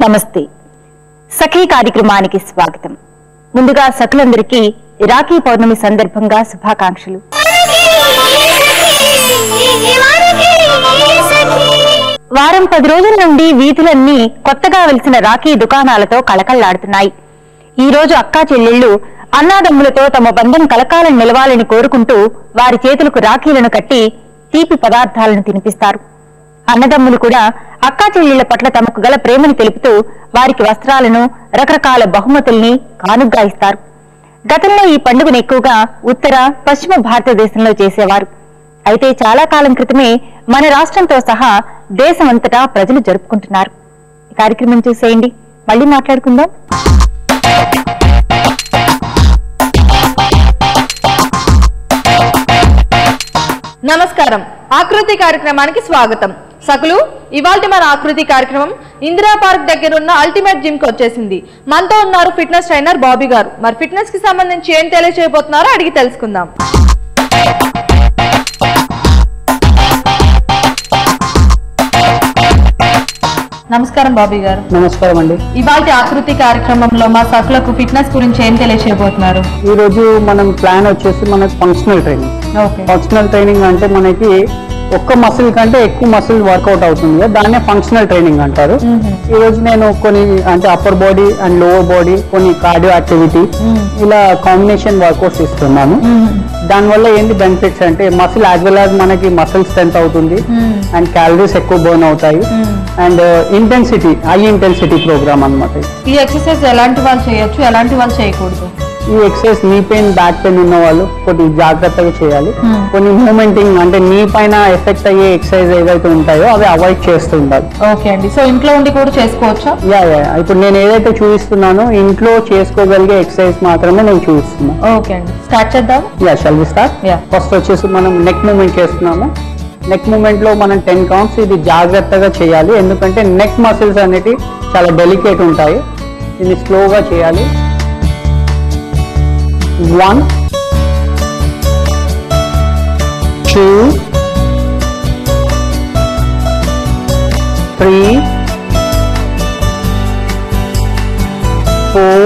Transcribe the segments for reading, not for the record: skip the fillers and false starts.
నమస్తే సఖీ కార్యక్రమానికి స్వాగతం. ముందుగా సఖులందరికీ రాఖీ పౌర్ణమి సందర్భంగా శుభాకాంక్షలు. వారం 10 రోజుల నుండి వీధులన్నీ కొత్తగా వెలిసిన రాఖీ దుకాణాలతో కళకళ్లాడుతున్నాయి. ఈ రోజు అక్కా చెల్లెళ్లు అన్నాదమ్ములతో తమ బంధం కలకాలం నిలవాలని కోరుకుంటూ వారి చేతులకు రాఖీలను కట్టి తీపి పదార్థాలను తినిపిస్తారు. అన్నదమ్ములు కూడా అక్కా చెల్లెళ్ల పట్ల తమకు గల ప్రేమను తెలుపుతూ వారికి వస్త్రాలను, రకరకాల బహుమతుల్ని కానుగ్గా ఇస్తారు. గతంలో ఈ పండుగను ఎక్కువగా ఉత్తర, పశ్చిమ భారతదేశంలో చేసేవారు. అయితే చాలా కాలం క్రితమే మన రాష్ట్రంతో సహా దేశమంతటా ప్రజలు జరుపుకుంటున్నారు. ఈ కార్యక్రమం చూసేయండి, మళ్ళీ మాట్లాడుకుందాం. నమస్కారం. ఆకృతి కార్యక్రమానికి స్వాగతం. సకులు, ఇవాల్టి మన ఆకృతి కార్యక్రమం ఇందిరా పార్క్ దగ్గర ఉన్న అల్టిమేట్ జిమ్ కి వచ్చేసింది. మనతో ఉన్నారు ఫిట్నెస్ ట్రైనర్ బాబీ గారు. మరి ఫిట్నెస్ కి సంబంధించి ఏం తెలియజేయబోతున్నారో అడిగి తెలుసుకుందాం. నమస్కారం బాబీ గారు. నమస్కారం అండి. ఇవాల్టి ఆకృతి కార్యక్రమంలో మా సకులకు ఫిట్నెస్ గురించి ఏం తెలియజేయబోతున్నారు? ఈ రోజు మనం ప్లాన్ వచ్చేసి మనకి ఫంక్షనల్ ట్రైనింగ్. ఫంక్షనల్ ట్రైనింగ్ అంటే మనకి ఒక్క మసిల్ కంటే ఎక్కువ మసిల్ వర్కౌట్ అవుతుంది కదా, దాన్నే ఫంక్షనల్ ట్రైనింగ్ అంటారు. ఈ రోజు నేను కొన్ని అంటే upper body and lower body, కొన్ని కార్డియో యాక్టివిటీ, ఇలా కాంబినేషన్ వర్కౌట్స్ ఇస్తున్నాను. దానివల్ల ఏంటి బెనిఫిట్స్ అంటే మసిల్ యాజ్ వెల్ యాజ్ మనకి మసిల్ స్ట్రెంత్ అవుతుంది అండ్ క్యాలరీస్ ఎక్కువ బర్న్ అవుతాయి and intensity, high intensity program అన్నమాట. ఈ ఎక్సర్సైజ్ ఎలాంటి వాళ్ళు చేయొచ్చు, ఎలాంటి వాళ్ళు చేయకూడదు? ఈ exercise knee pain, back pain ఉన్న వాళ్ళు కొద్దిగా జాగ్రత్తగా చేయాలి. కొన్ని మూమెంటింగ్ అంటే నీ పైన ఎఫెక్ట్ అయ్యే ఎక్సర్సైజ్ ఏదైతే ఉంటాయో అవి అవాయిడ్ చేస్తూ ఉండాలి. ఓకే అండి. సో ఇంట్లో ఉండి కూడా చేసుకోవచ్చా? యా. ఇప్పుడు నేను ఏదైతే చూపిస్తున్నానో ఇంట్లో చేసుకోగలిగే ఎక్సర్సైజ్ మాత్రమే నేను చూపిస్తున్నాను. ఓకే అండి, స్టార్ట్ చేద్దాం. Yeah, shall we start? First వచ్చేసి మనం నెక్ మూమెంట్ చేస్తున్నాము. నెక్ మూమెంట్ లో మనం 10 కౌంట్స్ ఇది జాగ్రత్తగా చేయాలి, ఎందుకంటే నెక్ మసిల్స్ అనేవి చాలా డెలికేట్ ఉంటాయి. దీన్ని స్లోగా చేయాలి. 1 2 3 4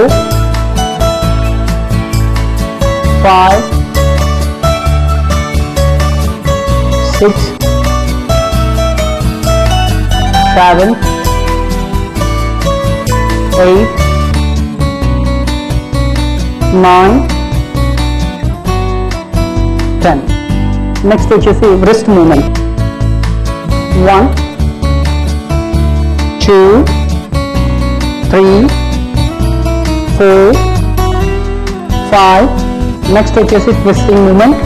5 6 7 8 9 10. నెక్స్ట్ వచ్చేసి wrist movement. 1 2 3 4 5. నెక్స్ట్ వచ్చేసి twisting movement.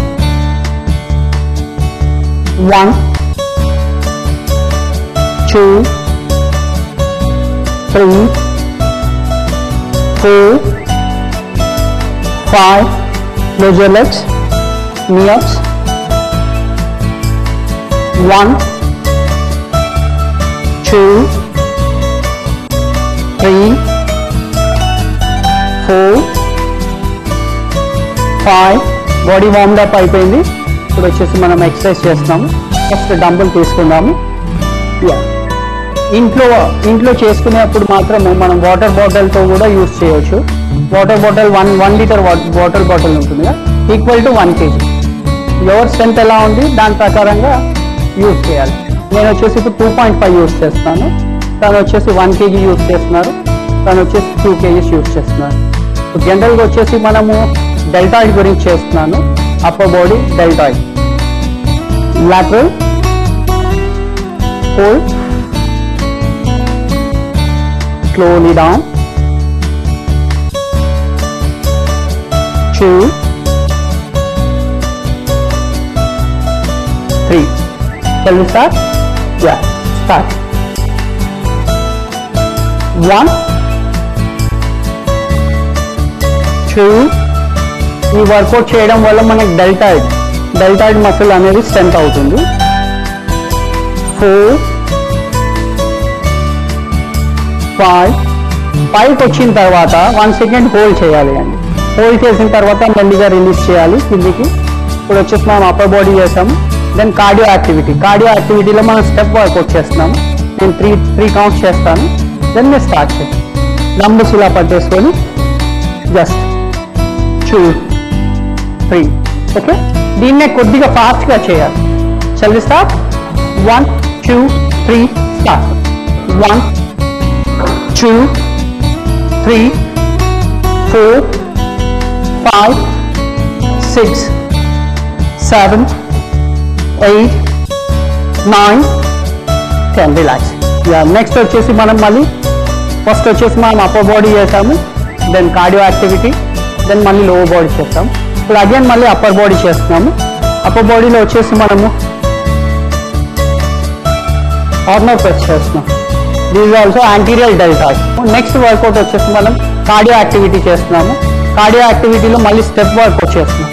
1 2 3 4 5. Close your legs. Knee ups. 1 2 3 4 5. Body వార్మ్డ్ up అయిపోయింది. ఇప్పుడు వచ్చేసి మనం ఎక్సర్సైజ్ చేస్తున్నాము. ఫస్ట్ డంబుల్ తీసుకుందాము. ఇంట్లో చేసుకునేప్పుడు మాత్రమే మనం వాటర్ బాటిల్తో కూడా యూజ్ చేయొచ్చు. Water bottle 1 litre water bottle ఉంటుంది కదా, ఈక్వల్ టు 1 kg. ఎవరి స్ట్రెంత్ ఎలా ఉంది దాని ప్రకారంగా యూజ్ చేయాలి. నేను వచ్చేసి ఇప్పుడు 2.5 యూజ్ చేస్తున్నాను, తను వచ్చేసి 1 kg యూజ్ చేస్తున్నారు, తను వచ్చేసి 2 kgs యూజ్ చేస్తున్నారు. జనరల్గా వచ్చేసి మనము డెల్టాయిడ్ గురించి చేస్తున్నాను. Upper body deltoid, lateral, hold, slowly down, 2 3. Shall we start? Yeah, start. 1 2. ఈ వర్కౌట్ చేయడం వల్ల మనకి డెల్టాయిడ్ మసిల్ అనేది స్ట్రెంత్ అవుతుంది. 4 5. పైకి వచ్చిన తర్వాత 1 సెకండ్ హోల్డ్ చేయాలి అండి. హోల్డ్ చేసిన తర్వాత మెల్లిగా రిలీజ్ చేయాలి కిందికి. ఇప్పుడు వచ్చేసి మనం అప్పర్ బాడీ చేసాము. దెన్ కార్డియో యాక్టివిటీలో మనం స్టెప్ వర్కౌట్ చేస్తున్నాము. నేను త్రీ కౌంట్స్ చేస్తాను. దెన్ మీరు స్టార్ట్ చేయండి. డంబుల్స్ ఇలా పట్టేసుకొని జస్ట్ 2 3. ఓకే, దీన్నే కొద్దిగా ఫాస్ట్గా చేయాలి. Shall we start? 1 2 3 start. 1 2 3 4 5 6 7 8 9 10. Relax. Next వచ్చేసి మనం మళ్ళీ ఫస్ట్ వచ్చేసి మనం అప్పర్ బాడీ చేసాము, దెన్ కార్డియో యాక్టివిటీ, దెన్ మళ్ళీ లోవర్ బాడీ చేస్తాము. ఇప్పుడు అగైన్ మళ్ళీ అప్పర్ బాడీ చేస్తున్నాము. అప్పర్ బాడీలో వచ్చేసి మనము కార్నర్ ప్రెస్ చేస్తున్నాం. These also anterior deltas. Next workout వచ్చేసి మనం కార్డియో యాక్టివిటీ చేస్తున్నాము. కార్డియో యాక్టివిటీలో మళ్ళీ స్టెప్ వర్కౌట్ చేస్తున్నాం.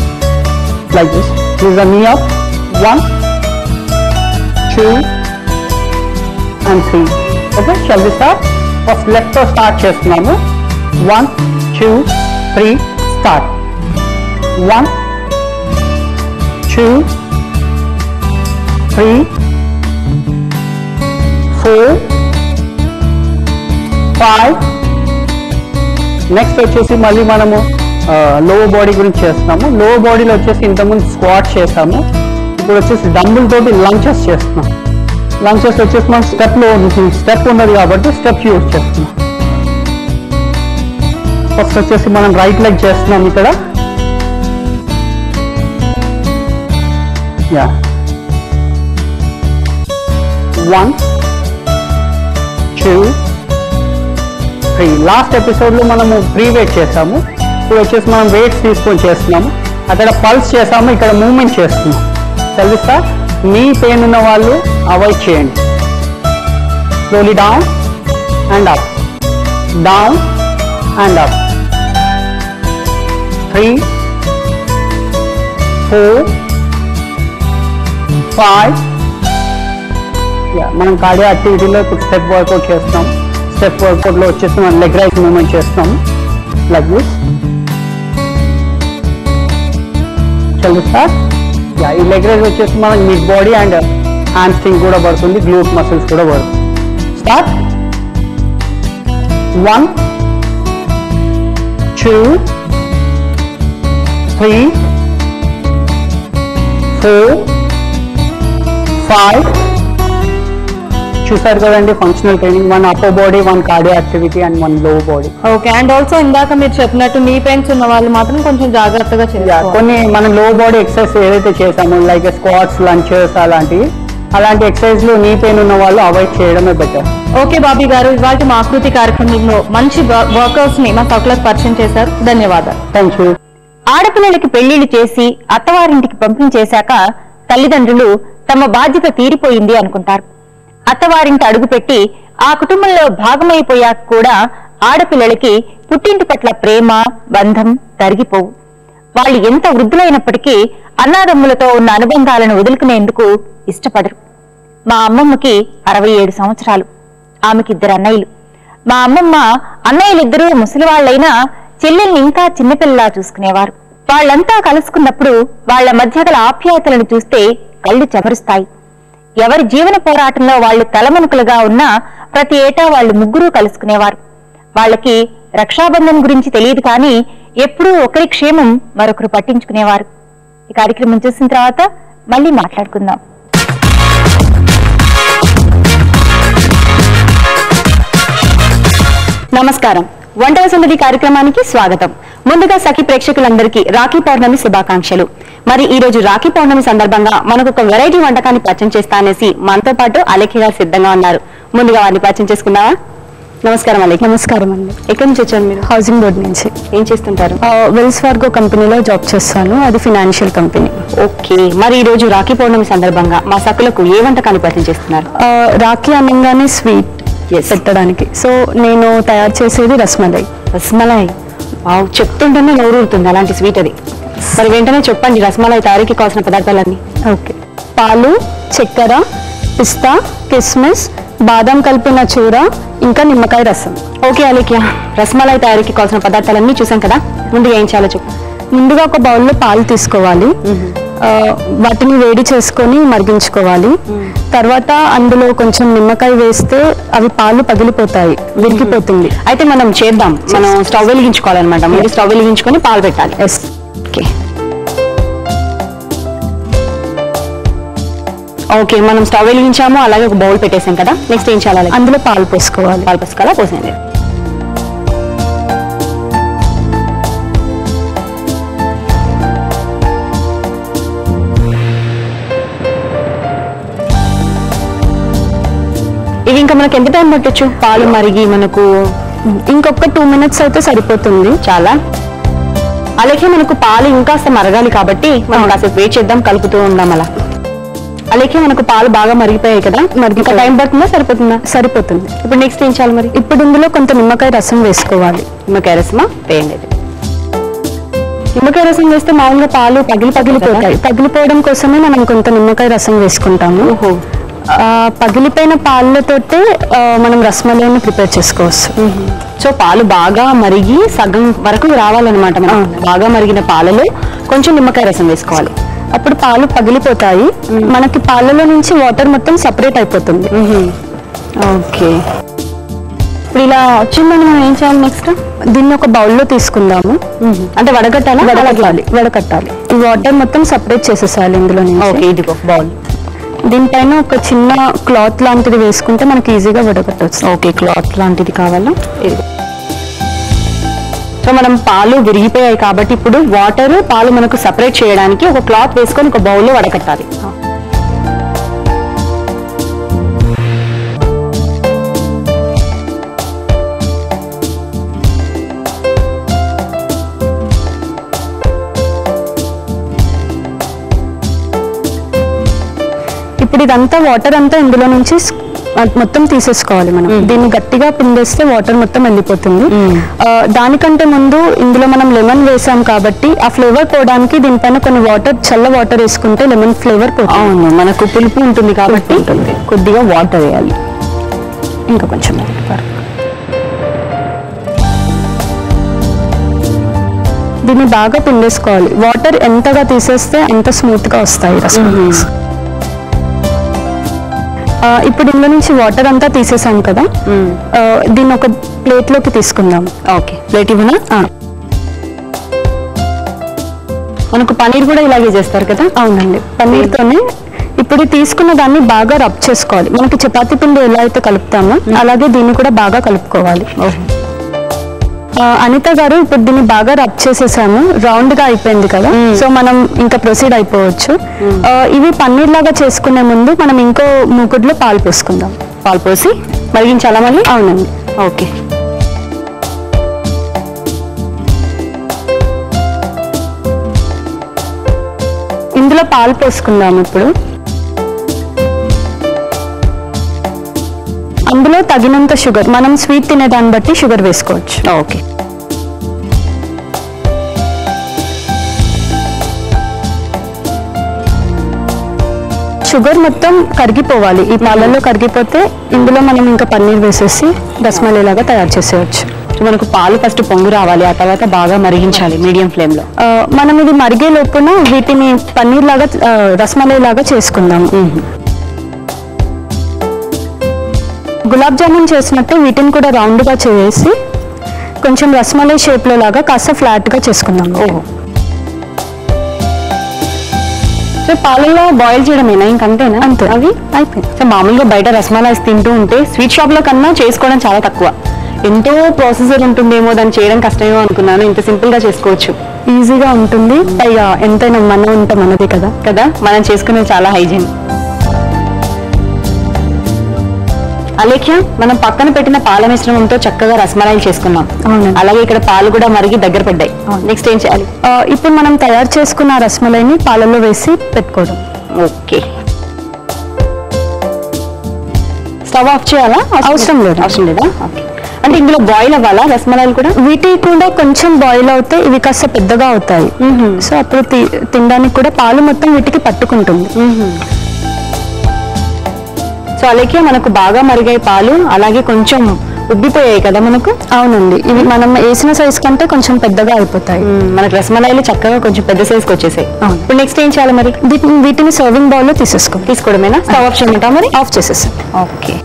Like this. This the knee up 1 2 and 3. Okay, shall we start? First left తో స్టార్ట్ చేస్తున్నాము. 1 2 3 స్టార్ట్. 1 2 3 4 5. నెక్స్ట్ వచ్చేసి మళ్ళీ మనము లోవర్ బాడీ గురించి చేస్తున్నాము. లోవర్ బాడీలో వచ్చేసి ఇంతకుముందు స్క్వాట్ చేసాము, ఇప్పుడు వచ్చేసి డంబుల్ తోటి లంచెస్ చేస్తున్నాం. లంచెస్ వచ్చేసి మనం స్టెప్ ఉన్నది కాబట్టి స్టెప్ యూజ్ చేస్తున్నాం. ఫస్ట్ వచ్చేసి మనం రైట్ లెగ్ చేస్తున్నాం ఇక్కడ. 1 2 3. లాస్ట్ ఎపిసోడ్ లో మనము ఫ్రీ వెయిట్ చేసాము, ఇప్పుడు వచ్చేసి మనం వెయిట్స్ తీసుకొని చేస్తున్నాము. అక్కడ పల్స్ చేసాము, ఇక్కడ మూవ్మెంట్ చేస్తున్నాం. తెలుసా? మీ పెయిన్ ఉన్న వాళ్ళు అవాయిడ్ చేయండి. Slowly down and up, down and up. 3 4 5. మనం కార్డియో యాక్టివిటీలో ఇప్పుడు స్టెప్ వర్కౌట్ చేస్తాం. స్టెప్ వర్కౌట్లో వచ్చేసి మనం లెగ్ రైజ్ మూవ్మెంట్ చేస్తాం. Like this. తెలుసా? ఈ లెగ్ రైజ్ వచ్చేసి మనకి mid body and hand string కూడా పడుతుంది, గ్లూట్ మసిల్స్ కూడా పడుతుంది. స్టార్ట్. 1 2 3 4 5. చూసారు కదండి functional training. 1 upper body, 1 cardio activity and 1 lower body. Okay, and also ఇందాక మీరు చెప్పినట్టు నీ పెయిన్స్ ఉన్న వాళ్ళు మాత్రం కొంచెం జాగ్రత్తగా చేయాలి. కొన్ని మనం లోవర్ బాడీ ఎక్సర్సైజ్ ఏదైతే చేసామో లైక్ స్క్వాట్స్, లంచెస్ అలాంటి ఎక్సర్సైజ్ లో నీ పెయిన్ ఉన్న వాళ్ళు అవాయిడ్ చేయడమే బెటర్. ఓకే బాబీ గారు, ఇవాళ మా ఆకృతి కార్యక్రమంలో మంచి వర్కౌట్స్ ని మా సకులకు పరిచయం చేశారు. ధన్యవాదాలు. Thank you. ఆడపిల్లలకి పెళ్లిళ్లు చేసి అత్తవారింటికి పంపించేశాక తల్లిదండ్రులు తమ బాధ్యత తీరిపోయింది అనుకుంటారు. అత్తవారింటి అడుగుపెట్టి ఆ కుటుంబంలో భాగమైపోయాక కూడా ఆడపిల్లలకి పుట్టింటి పట్ల ప్రేమ, బంధం తరిగిపోవు. వాళ్ళు ఎంత వృద్ధులైనప్పటికీ అన్నాదమ్ములతో ఉన్న అనుబంధాలను వదులుకునేందుకు ఇష్టపడరు. మా అమ్మమ్మకి 67 సంవత్సరాలు. ఆమెకి 2 అన్నయ్యలు. మా అమ్మమ్మ అన్నయ్యలిద్దరూ ముసలివాళ్లైనా చెల్లెల్ని ఇంకా చిన్నపిల్లలా చూసుకునేవారు. వాళ్ళంతా కలుసుకున్నప్పుడు వాళ్ల మధ్య గల ఆప్యాయతలను చూస్తే కళ్ళు చెమరుస్తాయి. ఎవరి జీవన పోరాటంలో వాళ్ళు తలమునుకలుగా ఉన్నా ప్రతి ఏటా వాళ్ళు ముగ్గురూ కలుసుకునేవారు. వాళ్ళకి రక్షాబంధన్ గురించి తెలియదు కానీ ఎప్పుడూ ఒకరి క్షేమం మరొకరు పట్టించుకునేవారు. ఈ కార్యక్రమం చూసిన తర్వాత మళ్ళీ మాట్లాడుకుందాం. నమస్కారం. వంటల సందడి కార్యక్రమానికి స్వాగతం. ముందుగా సఖి ప్రేక్షకులందరికీ రాఖీ పౌర్ణమి శుభాకాంక్షలు. మరి ఈ రోజు రాఖీ పౌర్ణమి సందర్భంగా మనకు ఒక వెరైటీ వంటకాన్ని పరిచయం చేస్తా అనేసి మనతో పాటు అలేఖ్య గారు సిద్ధంగా ఉన్నారు. ముందుగా వారిని పరిచయం చేసుకుందామా? నమస్కారం అలేఖ్య. నమస్కారం అండి. ఎక్కడి నుంచి వచ్చారు మీరు? హౌసింగ్ బోర్డ్ నుంచి. ఏం చేస్తుంటారు? వెల్స్ ఫార్గో కంపెనీలో జాబ్ చేస్తాను. అది ఫినాన్షియల్ కంపెనీ. ఓకే. మరి ఈ రోజు రాఖీ పౌర్ణమి సందర్భంగా మా సకులకు ఏ వంటకాన్ని పరిచయం చేస్తున్నారు? రాఖీ అనగానే స్వీట్ పెట్టడానికి, సో నేను తయారు చేసేది రస్మలై. రస్మలై చెప్తుంటేనే నోరూరుతుంది, అలాంటి స్వీట్ అది. మరి వెంటనే చెప్పండి రస్మలై తయారీకి కావాల్సిన పదార్థాలన్నీ. ఓకే. పాలు, చక్కెర, పిస్తా, కిస్మిస్, బాదం కలిపిన చూర, ఇంకా నిమ్మకాయ రసం. ఓకే అలేఖ్య, రస్మలై తయారీకి కావాల్సిన పదార్థాలన్నీ చూసాం కదా, ముందుగా ఏం చేయాలో చెప్పు. ముందుగా ఒక బౌల్లో పాలు తీసుకోవాలి. వాటిని వేడి చేసుకొని మరిగించుకోవాలి. తర్వాత అందులో కొంచెం నిమ్మకాయ వేస్తే అవి పాలు పగిలిపోతాయి, విరిగిపోతుంది. అయితే మనం చేద్దాం, మనం స్టవ్ వెలిగించుకోవాలన్నమాట. ముందు స్టవ్ వెలిగించుకొని పాలు పెట్టాలి. ఎస్. ఓకే ఓకే, మనం స్టవ్ వెలిగించాము, అలాగే ఒక బౌల్ పెట్టేసాం కదా. నెక్స్ట్ ఏం చేయాలి? అందులో పాలు పోసుకోవాలి. పాలు పోసుకోవాలా? పోసేయండి. ఇవి ఇంకా మనకి ఎంత టైం పట్టొచ్చు? పాలు మరిగి మనకు ఇంకొక 2 minutes అయితే సరిపోతుంది. చాలా. అలాగే మనకు పాలు ఇంకాస్త మరగాలి కాబట్టి మనం కాసేపు వెయిట్ చేద్దాం, కలుపుతూ ఉందాం అలా. అలాగే మనకు పాలు బాగా మరిగిపోయాయి కదా, ఇంకా టైం పడుతుందా? సరిపోతుందా? సరిపోతుంది. ఇప్పుడు నెక్స్ట్ ఏం చేయాలి మరి? ఇప్పుడు ఇందులో కొంత నిమ్మకాయ రసం వేసుకోవాలి. నిమ్మకాయ రసమా? వేయండి. నిమ్మకాయ రసం వేస్తే మామూలుగా పాలు పగిలిపోతాయి. పగిలిపోవడం కోసమే మనం కొంత నిమ్మకాయ రసం వేసుకుంటాము. ఓహో. పగిలిపోయిన పాలతోటే మనం రసమలైని ప్రిపేర్ చేసుకోవచ్చు. సో పాలు బాగా మరిగి సగం వరకు రావాలన్నమాట. మనం బాగా మరిగిన పాలలో కొంచెం నిమ్మకాయ రసం వేసుకోవాలి. అప్పుడు పాలు పగిలిపోతాయి, మనకి పాలలో నుంచి వాటర్ మొత్తం సపరేట్ అయిపోతుంది. ఓకే, ఇప్పుడు ఇలా వచ్చిందని మనం ఏం చేయాలి నెక్స్ట్? దీన్ని ఒక బౌల్లో తీసుకుందాము. అంటే వడగట్టాలా? వడకట్టాలి. ఈ వాటర్ మొత్తం సపరేట్ చేసేసాలి ఇందులో నుంచి. ఓకే, ఇది ఒక బౌల్. దీనిపైన ఒక చిన్న క్లాత్ లాంటిది వేసుకుంటే మనకి ఈజీగా వడగట్టవచ్చు. ఓకే, క్లాత్ లాంటిది కావాలా? సో మనం పాలు విరిగిపోయాయి కాబట్టి ఇప్పుడు వాటర్ పాలు మనకు సపరేట్ చేయడానికి ఒక క్లాత్ వేసుకొని ఒక బౌల్లో వడకట్టాలి. ఇప్పుడు ఇదంతా వాటర్ అంతా ఇందులో నుంచి మొత్తం తీసేసుకోవాలి మనం. దీన్ని గట్టిగా పిండేస్తే వాటర్ మొత్తం వెళ్ళిపోతుంది. దానికంటే ముందు ఇందులో మనం లెమన్ వేసాం కాబట్టి ఆ ఫ్లేవర్ పోవడానికి దీనిపైన కొన్ని చల్ల వాటర్ వేసుకుంటే లెమన్ ఫ్లేవర్ పోతుంది. అవును, మనకు పులుపు ఉంటుంది కాబట్టి కొద్దిగా వాటర్ వేయాలి. ఇంకా కొంచెం దీన్ని బాగా పిండేసుకోవాలి. వాటర్ ఎంతగా తీసేస్తే అంత స్మూత్ గా వస్తాయి రసమలైస్. ఇప్పుడు ఇందులో నుంచి వాటర్ అంతా తీసేసాం కదా, దీన్ని ఒక ప్లేట్ లోకి తీసుకుందాం. ఓకే, ప్లేట్ ఇవ్వనా? మనకు పన్నీర్ కూడా ఇలాగే చేస్తారు కదా? అవునండి, పన్నీర్తోనే. ఇప్పుడు తీసుకున్న దాన్ని బాగా రబ్ చేసుకోవాలి. మనకి చపాతీ పిండి ఎలా అయితే కలుపుతామో అలాగే దీన్ని కూడా బాగా కలుపుకోవాలి. అనిత గారు, ఇప్పుడు దీన్ని బాగా రబ్ చేసేసాము, రౌండ్ గా అయిపోయింది కదా, సో మనం ఇంకా ప్రొసీడ్ అయిపోవచ్చు. ఇవి పన్నీర్ లాగా చేసుకునే ముందు మనం ఇంకో మూకుడులో పాలు పోసుకుందాం. పాలు పోసి మరిగించాలా మళ్ళీ? అవునండి. ఓకే, ఇందులో పాలు పోసుకుందాం. ఇప్పుడు అందులో తగినంత షుగర్, మనం స్వీట్ తినేదాన్ని బట్టి షుగర్ వేసుకోవచ్చు. ఓకే, షుగర్ మొత్తం కరిగిపోవాలి, ఈ పాలల్లో కరిగిపోతే ఇందులో మనం ఇంకా పన్నీర్ వేసేసి రసమలై లాగా తయారు చేసేయచ్చు. మనకు పాలు ఫస్ట్ పొంగు రావాలి, ఆ తర్వాత బాగా మరిగించాలి మీడియం ఫ్లేమ్ లో. మనం ఇది మరిగే లోపున వీటిని పన్నీర్ లాగా రసమలై లాగా చేసుకుందాం. గులాబ్ జామున్ చేసినట్టు వీటిని కూడా రౌండ్ గా చేసి కొంచెం రసమలై షేప్ లో లాగా కాస్త ఫ్లాట్ గా చేసుకుందాం. సో పాలలో బాయిల్ చేయడమేనా? ఇంకంతేనా? అంతే, అవి అయిపోయింది. సో మామూలుగా బయట రసమలైస్ తింటూ ఉంటే స్వీట్ షాప్ లో కన్నా చేసుకోవడం చాలా తక్కువ, ఎంతో ప్రాసెసర్ ఉంటుందేమో, దాన్ని చేయడం కష్టమేమో అనుకున్నాను. ఇంత సింపుల్ గా చేసుకోవచ్చు, ఈజీగా ఉంటుంది. పైగా ఎంతైనా మనం ఉంటే మనదే కదా కదా మనం చేసుకునేది చాలా హైజీన్. అలేఖ్య, మనం పక్కన పెట్టిన పాల మిశ్రమంతో చక్కగా రసమలాయిలు చేసుకున్నాం. అలాగే ఇక్కడ పాలు కూడా మరిగి దగ్గర పడ్డాయి. నెక్స్ట్ ఏం చేయాలి? ఇప్పుడు మనం తయారు చేసుకున్న రసమలైని పాలలో వేసి పెట్టుకోవడం. ఓకే, స్టవ్ ఆఫ్ చేయాలా? అవసరం లేదు. అవసరం లేదా? ఓకే, అంటే ఇందులో బాయిల్ అవ్వాలా రసమలాయిలు కూడా? వీటి కూడా కొంచెం బాయిల్ అవుతే ఇవి కాస్త పెద్దగా అవుతాయి. సో అప్పుడు తినడానికి కూడా పాలు మొత్తం వీటికి పట్టుకుంటుంది. సో అలాగే మనకు బాగా మరిగాయి పాలు, అలాగే కొంచెం ఉబ్బిపోయాయి కదా మనకు. అవునండి, ఇవి మనం వేసిన సైజ్ కంటే కొంచెం పెద్దగా అయిపోతాయి. మనకు రసమలాయిలు చక్కగా కొంచెం పెద్ద సైజ్కి వచ్చేసాయి. ఇప్పుడు నెక్స్ట్ ఏం చేయాలి మరి? వీటిని సర్వింగ్ బౌల్ లో తీసుకోవడమేనా? స్టవ్ ఆఫ్ చేయమంటా మరి? ఆఫ్ చేసేస్తాం. ఓకే.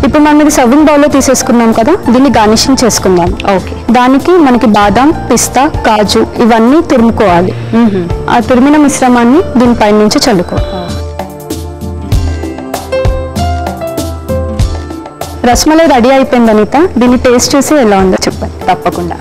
ఇప్పుడు మనం ఇది సర్వింగ్ బౌల్ లో తీసేసుకున్నాం కదా, దీన్ని గార్నిషింగ్ చేసుకుందాం. ఓకే. దానికి మనకి బాదాం, పిస్తా, కాజు ఇవన్నీ తురుముకోవాలి. ఆ తురిమిన మిశ్రమాన్ని దీనిపై నుంచి చల్లుకోవాలి. రసమలై రెడీ అయిపోయింది అనిత. దీన్ని టేస్ట్ చూసి ఎలా ఉందో చెప్పండి. తప్పకుండా.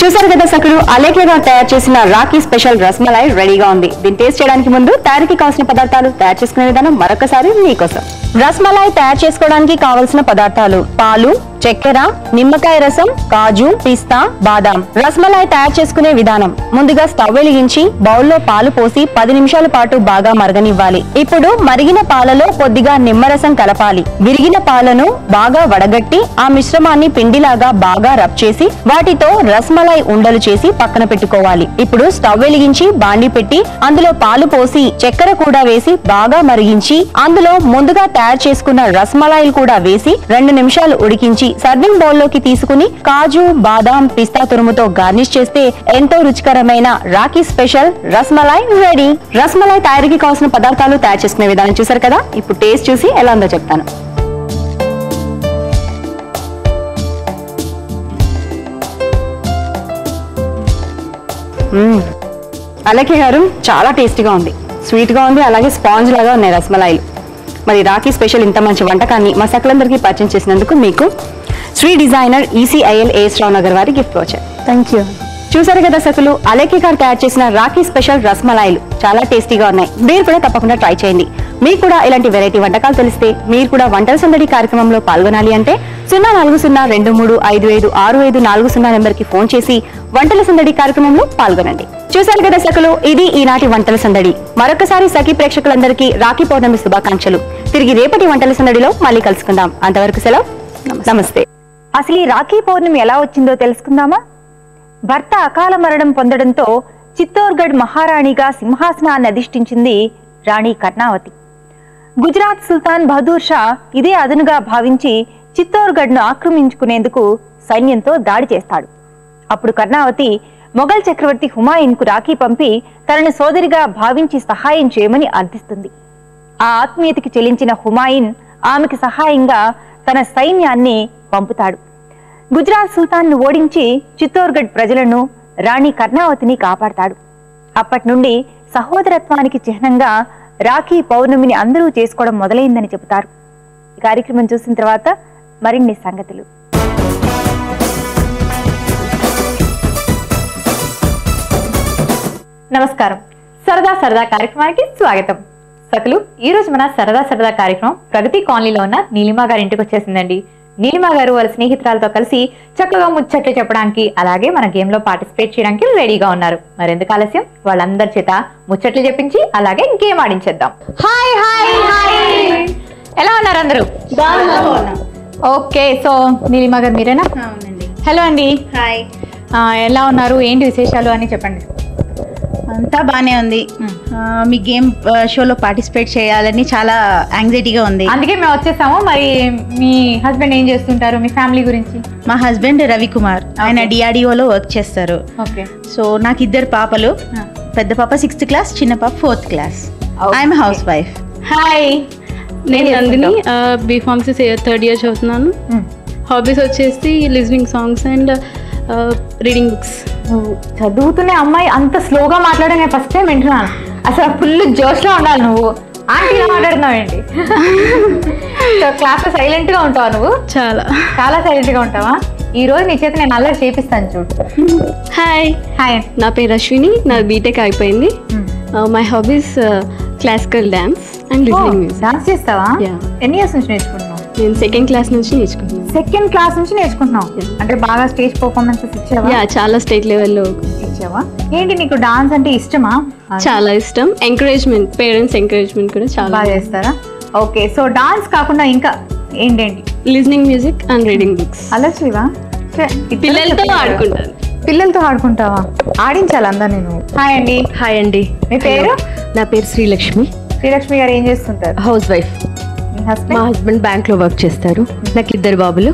చూసారు కదా సకులు, అలేఖ్య గారు తయారు చేసిన రాఖీ స్పెషల్ రసమలై రెడీగా ఉంది. దీన్ని టేస్ట్ చేయడానికి ముందు తయారీకి కావాల్సిన పదార్థాలు, తయారు చేసుకునే విధానం మరొకసారి మీకోసం. రసమలై తయారు చేసుకోవడానికి కావలసిన పదార్థాలు: పాలు, చక్కెర, నిమ్మకాయ రసం, కాజు, పిస్తా, బాదాం. రసమలై తయారు చేసుకునే విధానం: ముందుగా స్టవ్ వెలిగించి బౌల్లో పాలు పోసి 10 నిమిషాల పాటు బాగా మరగనివ్వాలి. ఇప్పుడు మరిగిన పాలలో కొద్దిగా నిమ్మరసం కలపాలి. విరిగిన పాలను బాగా వడగట్టి ఆ మిశ్రమాన్ని పిండిలాగా బాగా రబ్ చేసి వాటితో రసమలై ఉండలు చేసి పక్కన పెట్టుకోవాలి. ఇప్పుడు స్టవ్ వెలిగించి బాండి పెట్టి అందులో పాలు పోసి చక్కెర కూడా వేసి బాగా మరిగించి అందులో ముందుగా తయారు చేసుకున్న రసమలాయిలు కూడా వేసి 2 నిమిషాలు ఉడికించి సర్వింగ్ బౌల్ లోకి తీసుకుని కాజు, బాదాం, పిస్తా తురుముతో గార్నిష్ చేస్తే ఎంతో రుచికరమైన రాఖీ స్పెషల్ రసమలై రెడీ. రసమలై తయారీకి కావాల్సిన పదార్థాలు, తయారు చేసుకునే విధానం చూసారు కదా. ఇప్పుడు టేస్ట్ చూసి ఎలా ఉందో చెప్తాను. అలేఖ్య గారు, చాలా టేస్టీగా ఉంది, స్వీట్ గా ఉంది, అలాగే స్పాంజ్ లాగా ఉన్నాయి రసమలాయిలు. మరి రాఖీ స్పెషల్ ఇంత మంచి వంటకాన్ని మా సకలందరికీ పరిచయం చేసినందుకు మీకు శ్రీ డిజైనర్ ECIL AS రావు నగర్ వారి గిఫ్ట్ వచ్చారు. Thank you. చూసారు కదా సకులు, అలేఖ్య గారు తయారు చేసిన రాఖీ స్పెషల్ రసమలాయిలు చాలా టేస్టీగా ఉన్నాయి. మీరు కూడా తప్పకుండా ట్రై చేయండి. మీకు కూడా ఇలాంటి వెరైటీ వంటకాలు తెలిస్తే మీరు కూడా వంటల సందడి కార్యక్రమంలో పాల్గొనాలి అంటే 0402355654 నెంబర్ కి ఫోన్ చేసి వంటల సందడి కార్యక్రమంలో పాల్గొనండి. చూసారు కదా సకులు, ఇది ఈనాటి వంటల సందడి. మరొకసారి సఖీ ప్రేక్షకులందరికీ రాఖీ పౌర్ణమి శుభాకాంక్షలు. తిరిగి రేపటి వంటల సందడిలో మళ్ళీ కలుసుకుందాం. అంతవరకు సెలవు, నమస్తే. అసలు ఈ రాఖీ పౌర్ణమి ఎలా వచ్చిందో తెలుసుకుందామా? భర్త అకాల మరణం పొందడంతో చిత్తోర్గఢ్ మహారాణిగా సింహాసనాన్ని అధిష్ఠించింది రాణి కర్ణావతి. గుజరాత్ సుల్తాన్ బహదూర్ షా ఇదే అదనుగా భావించి చిత్తోర్గఢ్ ను ఆక్రమించుకునేందుకు సైన్యంతో దాడి చేస్తాడు. అప్పుడు కర్ణావతి మొఘల్ చక్రవర్తి హుమాయూన్ కు రాఖీ పంపి తనను సోదరిగా భావించి సహాయం చేయమని అర్థిస్తుంది. ఆ ఆత్మీయతకి చెల్లించిన హుమాయూన్ ఆమెకి సహాయంగా తన సైన్యాన్ని పంపుతాడు. గుజరాత్ సుల్తాన్ ను ఓడించి చిత్తోర్గఢ్ ప్రజలను, రాణి కర్ణావతిని కాపాడతాడు. అప్పటి నుండి సహోదరత్వానికి చిహ్నంగా రాఖీ పౌర్ణమిని అందరూ చేసుకోవడం మొదలైందని చెబుతారు. ఈ కార్యక్రమం చూసిన తర్వాత మరిన్ని సంగతులు. నమస్కారం, సరదా సరదా కార్యక్రమానికి స్వాగతం. సకలు, ఈ రోజు మన సరదా సరదా కార్యక్రమం ప్రగతి కాలనీలో ఉన్న నీలిమా గారి ఇంటికి వచ్చేసిందండి. నీలిమా గారు వాళ్ళ స్నేహితురాలతో కలిసి చక్కగా ముచ్చట్లు చెప్పడానికి, అలాగే మన గేమ్ లో పార్టిసిపేట్ చేయడానికి రెడీగా ఉన్నారు. మరెందుకు ఆలస్యం, వాళ్ళందరి చేత ముచ్చట్లు చెప్పించి అలాగే గేమ్ ఆడించేద్దాం. హాయ్ హాయ్ హాయ్, ఎలా ఉన్నారు అందరూ? ఓకే, సో నీలిమా గారు మీరేనా? హలో అండి. హాయ్, ఎలా ఉన్నారు, ఏంటి విశేషాలు అని చెప్పండి. అంతా బానే ఉంది. మీ గేమ్ షోలో పార్టిసిపేట్ చేయాలని చాలా యాంగ్జైటీగా ఉంది. అందుకే మేము వచ్చేసాము. మరి మీ హస్బెండ్ ఏం చేస్తుంటారు, మీ ఫ్యామిలీ గురించి? మా హస్బెండ్ రవికుమార్, ఆయన DRDOలో వర్క్ చేస్తారు. ఓకే. సో నాకు 2 పాపలు, పెద్ద పాప 6th క్లాస్, చిన్న పాప 4th class. I'm house wife. Hi, నేను నందిని, B.Pharmacy 3rd year చదువుతున్నాను. హాబీస్ వచ్చేసి listening songs and reading books. చదువుతున్న అమ్మాయి అంత స్లోగా మాట్లాడే నేను ఫస్ట్ టైం వింటున్నాను. అసలు ఫుల్ జోష్లో ఉండాలి నువ్వు. ఆంటీగా మాట్లాడుతున్నావు ఏంటి? క్లాస్ లో సైలెంట్ గా ఉంటావా నువ్వు? చాలా చాలా సైలెంట్ గా ఉంటావా? ఈ రోజు నీ చేత నేను అల్లరి చేపిస్తాను చూడు. హాయ్ హాయ్, నా పేరు అశ్విని, నా బీటెక్ అయిపోయింది. My hobbies classical dance and listening music. Dance చేస్తావా? ఎన్ని ఇయర్స్ నుంచి నేర్చుకుంటున్నావు? నేను 2nd క్లాస్ నుంచి నేర్చుకుంటున్నాను. 2nd క్లాస్ నుంచి నేర్చుకుంటున్నావు అంటే బాగా స్టేజ్ పర్ఫార్మెన్సెస్ ఇచ్చావా? చాలా స్టేట్ లెవెల్లో ఇచ్చావా? ఏంటి నీకు డాన్స్ అంటే ఇష్టమా? చాలా ఇష్టం. ఎంకరేజ్మెంట్, పేరెంట్స్ ఎంకరేజ్మెంట్ కూడా చాలా బాగా చేస్తారా? ఓకే, సో డాన్స్ కాకుండా ఇంకా ఏంటండి? Listening music and reading books. అలా శ్రీవా పిల్లలతో ఆడుకుంటాను. పిల్లలతో ఆడుకుంటావా? ఆడించాలి అందరు నేను. హాయ్ అండి. హాయ్ అండి. మీ పేరు? నా పేరు శ్రీలక్ష్మి. శ్రీలక్ష్మి గారు ఏం చేస్తుంటారు? House wife. మీ మా హస్బెండ్? హస్బెండ్ బ్యాంక్ లో వర్క్ చేస్తారు. నాకు 2 బాబులు,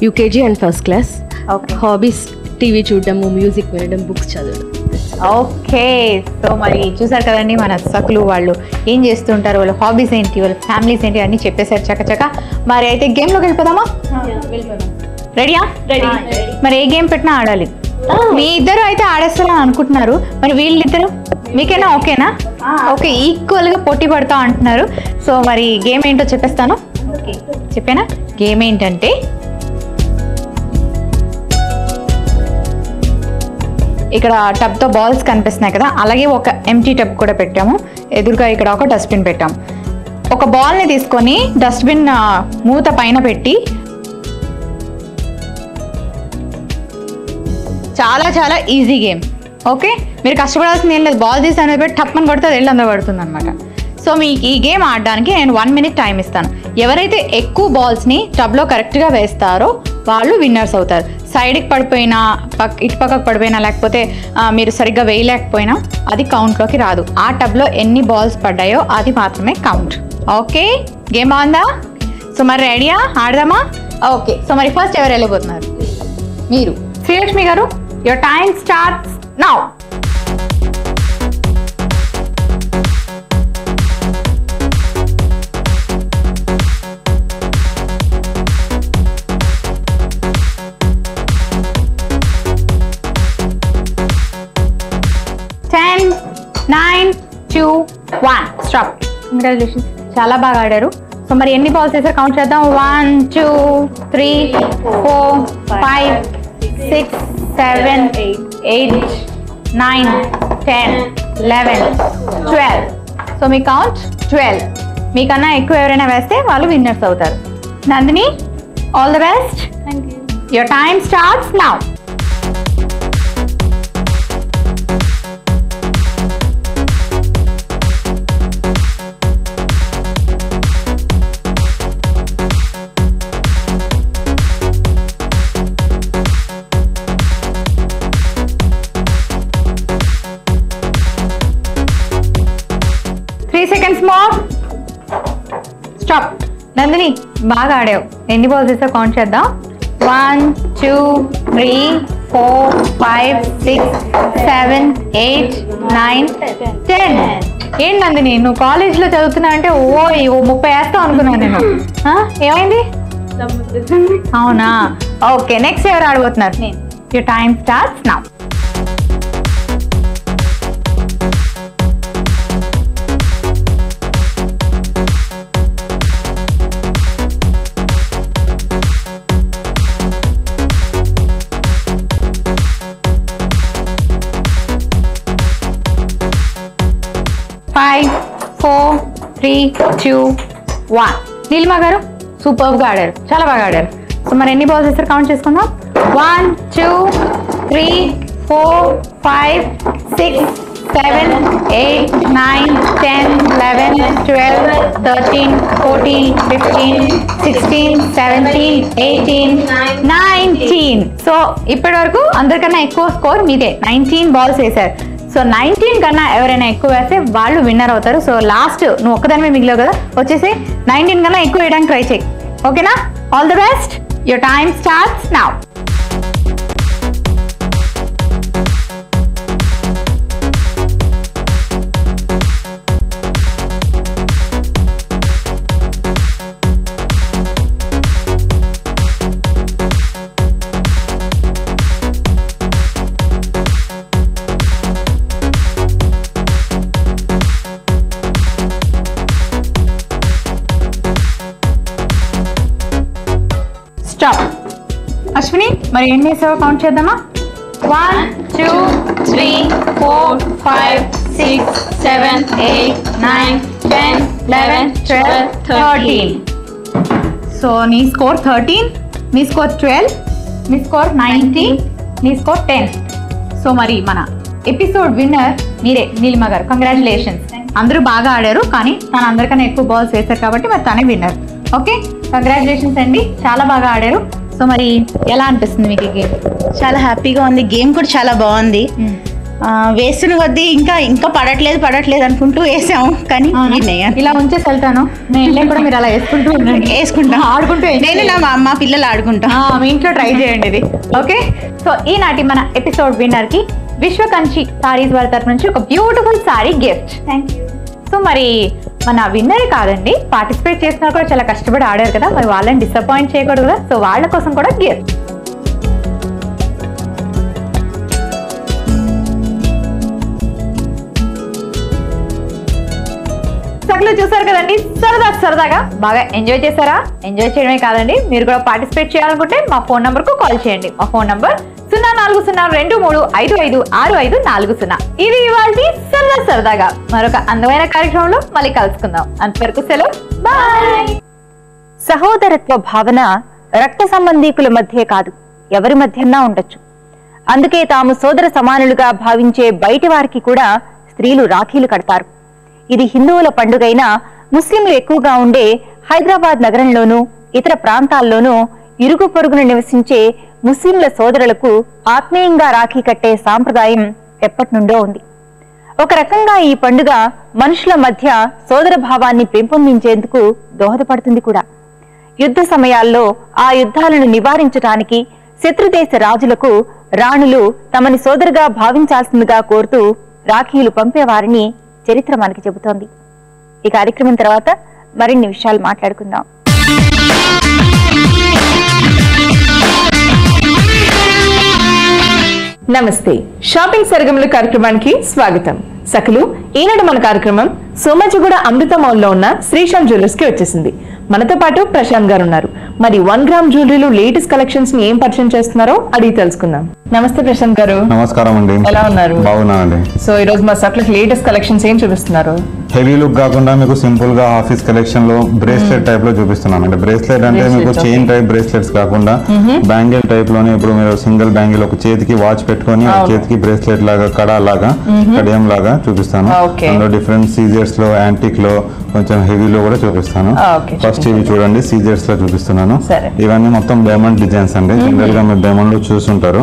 UKG and first class. Okay. Hobbies TV చూడడము, మ్యూజిక్ వినడం, బుక్స్ చదవడం. ఓకే. సో మరి చూసారు కదండి మన సకులు వాళ్ళు ఏం చేస్తుంటారు, వాళ్ళ హాబీస్ ఏంటి, వాళ్ళ ఫ్యామిలీస్ ఏంటి అన్ని చెప్పేశారు చక్కచక్క. మరి అయితే గేమ్లోకి వెళ్ళిపోదామా? రెడీయా? మరి ఏ గేమ్ పెట్టినా ఆడాలి. మీ ఇద్దరు అయితే ఆడేస్తారని అనుకుంటున్నారు, మరి వీళ్ళిద్దరు మీకేనా? ఓకేనా? ఓకే, ఈక్వల్గా పోటీ పడతా అంటున్నారు. సో మరి గేమ్ ఏంటో చెప్పేస్తాను. చెప్పేనా? గేమ్ ఏంటంటే ఇక్కడ టబ్తో బాల్స్ కనిపిస్తున్నాయి కదా, అలాగే ఒక ఎంటీ టబ్ కూడా పెట్టాము. ఎదురుగా ఇక్కడ ఒక డస్ట్బిన్ పెట్టాము. ఒక బాల్ని తీసుకొని డస్ట్బిన్ మూత పైన పెట్టి చాలా చాలా ఈజీ గేమ్. ఓకే, మీరు కష్టపడాల్సింది ఏం లేదు. బాల్ తీసి అనేది పెట్టి టప్మని కొడితే అది అందరూ పడుతుంది అనమాట. సో మీకు ఈ గేమ్ ఆడడానికి నేను 1 minute టైం ఇస్తాను. ఎవరైతే ఎక్కువ బాల్స్ని టబ్లో కరెక్ట్గా వేస్తారో వాళ్ళు విన్నర్స్ అవుతారు. సైడ్కి పడిపోయినా, ఇటు పక్కకు పడిపోయినా, లేకపోతే మీరు సరిగ్గా వేయలేకపోయినా అది కౌంట్లోకి రాదు. ఆ టబ్లో ఎన్ని బాల్స్ పడ్డాయో అది మాత్రమే కౌంట్. ఓకే, గేమ్ బాగుందా? సో మరి రెడీయా? ఆడదామా? ఓకే. సో మరి ఫస్ట్ ఎవరు వెళ్ళిపోతున్నారు? మీరు. శ్రీలక్ష్మి గారు, your time starts now. Stop. Congratulations, చాలా బాగా ఆడారు. సో మరి ఎన్ని బాల్స్ వేసారు కౌంట్ చేద్దాం. 1 2 3 4 5 6 7 8 9 10 11 12. సో మీ కౌంట్ 12. మీకన్నా ఎక్కువ ఎవరైనా వేస్తే వాళ్ళు విన్నర్స్ అవుతారు. Nandini, all the best. Your time starts now. Stop. Nandini, బాగా ఆడావు. ఎన్ని బాల్స్ వేసావు కౌంట్ చేద్దాం. 1 2 3 4 5 6 7 8 9 10. ఏంటి నందిని, నువ్వు కాలేజ్లో చదువుతున్నావు అంటే ఓ 30 వేస్తావు అనుకున్నాను నేను. ఏమైంది? అవునా? ఓకే, నెక్స్ట్ ఎవరు ఆడబోతున్నారు? Your time starts now. Five, 4 3 2 1. Neelima గారు సూపర్గా ఆడారు, చాలా బాగా ఆడారు. సో మరి ఎన్ని బాల్స్ వేస్తారు కౌంట్ చేసుకుందాం. 1 2 3 4 5 6 7 8 9 10 11 12 13 14 15 16 17 18 19. సో ఇప్పటి వరకు అందరికన్నా ఎక్కువ స్కోర్ మీదే. 19 బాల్స్ వేశారు. సో 19 కన్నా ఎవరైనా ఎక్కువ వేస్తే వాళ్ళు విన్నర్ అవుతారు. సో లాస్ట్ నువ్వు ఒక్కదానిమే మిగిలావు కదా, వచ్చేసి 19 కన్నా ఎక్కువ వేయడానికి ట్రై చేయి. ఓకేనా? All the best. Your time starts now. Stop. Ashwini, మరి ఎన్ని వేసావో కౌంట్ చేద్దామా. 1 2 3 4 5 6 7 8 9 10 11 12 13. సో నీ స్కోర్ 13, మీ స్కోర్ 12, మీ స్కోర్ 19, మీ స్కోర్ 10. సో మరి మన ఎపిసోడ్ విన్నర్ మీరే, నీలిమ గారు. కంగ్రాచులేషన్స్. అందరూ బాగా ఆడారు, కానీ తను అందరికన్నా ఎక్కువ బాల్స్ వేశారు కాబట్టి మరి తనే విన్నర్. ఓకే, కంగ్రాచులేషన్స్ అండి, చాలా బాగా ఆడారు. సో మరి ఎలా అనిపిస్తుంది మీకు ఈ గేమ్? చాలా హ్యాపీగా ఉంది. గేమ్ కూడా చాలా బాగుంది. వేస్తున్న కొద్దీ ఇంకా పడట్లేదు అనుకుంటూ వేసాము, కానీ ఇలా ఉంచేసి వెళ్తాను నేను కూడా, మీరు అలా వేసుకుంటా ఆడుకుంటూ నేను మా పిల్లలు ఆడుకుంటా. మీ ఇంట్లో ట్రై చేయండి ఇది. ఓకే, సో ఈనాటి మన ఎపిసోడ్ విన్నర్ కి విశ్వకంచి సారీస్ వారి తరఫు నుంచి ఒక beautiful sorry gift. Thank you. So మరి మన విన్నరే కాదండి, పార్టిసిపేట్ చేసినా కూడా చాలా కష్టపడి ఆడారు కదా, మరి వాళ్ళని డిసప్పాయింట్ చేయకూడదు కదా, సో వాళ్ళ కోసం కూడా గిఫ్ట్. సగలు చూసారు కదండి, సరదాగా బాగా ఎంజాయ్ చేశారా? ఎంజాయ్ చేయడమే కాదండి, మీరు కూడా పార్టిసిపేట్ చేయాలనుకుంటే మా ఫోన్ నంబర్ కు కాల్ చేయండి. మా ఫోన్ నంబర్ 0402355540. ఇది ఇవాల్టి సరదాగా మరొక అందమైన కార్యక్రమంలో మళ్ళీ కలుసుకుందాం. అంతవరకు సెలవు, బాయ్. సహోదరత్వ భావన రక్త సంబంధీకుల మధ్య కాదు, ఎవరి మధ్యన్నా ఉండొచ్చు. అందుకే తాము సోదర సమానులుగా భావించే బయటి వారికి కూడా స్త్రీలు రాఖీలు కడతారు. ఇది హిందువుల పండుగైనా ముస్లింలు ఎక్కువగా ఉండే హైదరాబాద్ నగరంలోనూ ఇతర ప్రాంతాల్లోనూ ఇరుగు పొరుగున నివసించే ముస్లింల సోదరులకు ఆత్మీయంగా రాఖీ కట్టే సాంప్రదాయం ఎప్పటి నుండో ఉంది. ఒక రకంగా ఈ పండుగ మనుషుల మధ్య సోదర భావాన్ని పెంపొందించేందుకు దోహదపడుతుంది కూడా. యుద్ధ సమయాల్లో ఆ యుద్ధాలను నివారించడానికి శత్రుదేశ రాజులకు రాణులు తమని సోదరుగా భావించాల్సిందిగా కోరుతూ రాఖీలు పంపేవారిని చరిత్ర మనకి చెబుతోంది. ఈ కార్యక్రమం తర్వాత మరిన్ని విషయాలు మాట్లాడుకుందాం. నమస్తే, షాపింగ్ సరిగమల కార్యక్రమానికి స్వాగతం. సకలు ఈనాడు మన కార్యక్రమం సోమాజిగూడ అమృత మౌల్లో ఉన్న శ్రీశాంత్ జ్యువెలర్స్ కి వచ్చేసింది. మనతో పాటు ప్రశాంత్ గారు ఉన్నారు. మరి 1 గ్రామ్ జ్యువెలరీలో లేటెస్ట్ కలెక్షన్స్ ని ఏం పరిచయం చేస్తున్నారో అడిగి తెలుసుకుందాం. నమస్తే ప్రశాంత్ గారు. నమస్కారం అండి, ఎలా ఉన్నారు? బాగున్నానండి. సో ఈ రోజు మా సట్లకి లేటెస్ట్ కలెక్షన్స్ ఏం చూపిస్తున్నారు? హెవీ లుక్ కాకుండా మీకు సింపుల్ గా ఆఫీస్ కలెక్షన్ లో బ్రేస్లెట్ టైప్ లో చూపిస్తున్నాను అండి. బ్రేస్లెట్ అంటే మీకు చైన్ టైప్ బ్రేస్లెట్స్ కాకుండా బ్యాంగిల్ టైప్ లోనే, ఇప్పుడు మీరు సింగిల్ బ్యాంగిల్ ఒక చేతికి వాచ్ పెట్టుకొని ఒక చేతికి బ్రేస్లెట్ లాగా కడా లాగా కడియం లాగా చూపిస్తాను. అందులో డిఫరెంట్ సీజర్స్ లో, యాంటిక్ లో, కొంచెం హెవీలో కూడా చూపిస్తాను. ఫస్ట్ ఇవి చూడండి, సీజర్స్ లో చూపిస్తున్నాను. ఇవన్నీ మొత్తం డైమండ్ డిజైన్స్ అండి. జనరల్ గా మీరు డైమండ్ లో చూస్తుంటారు.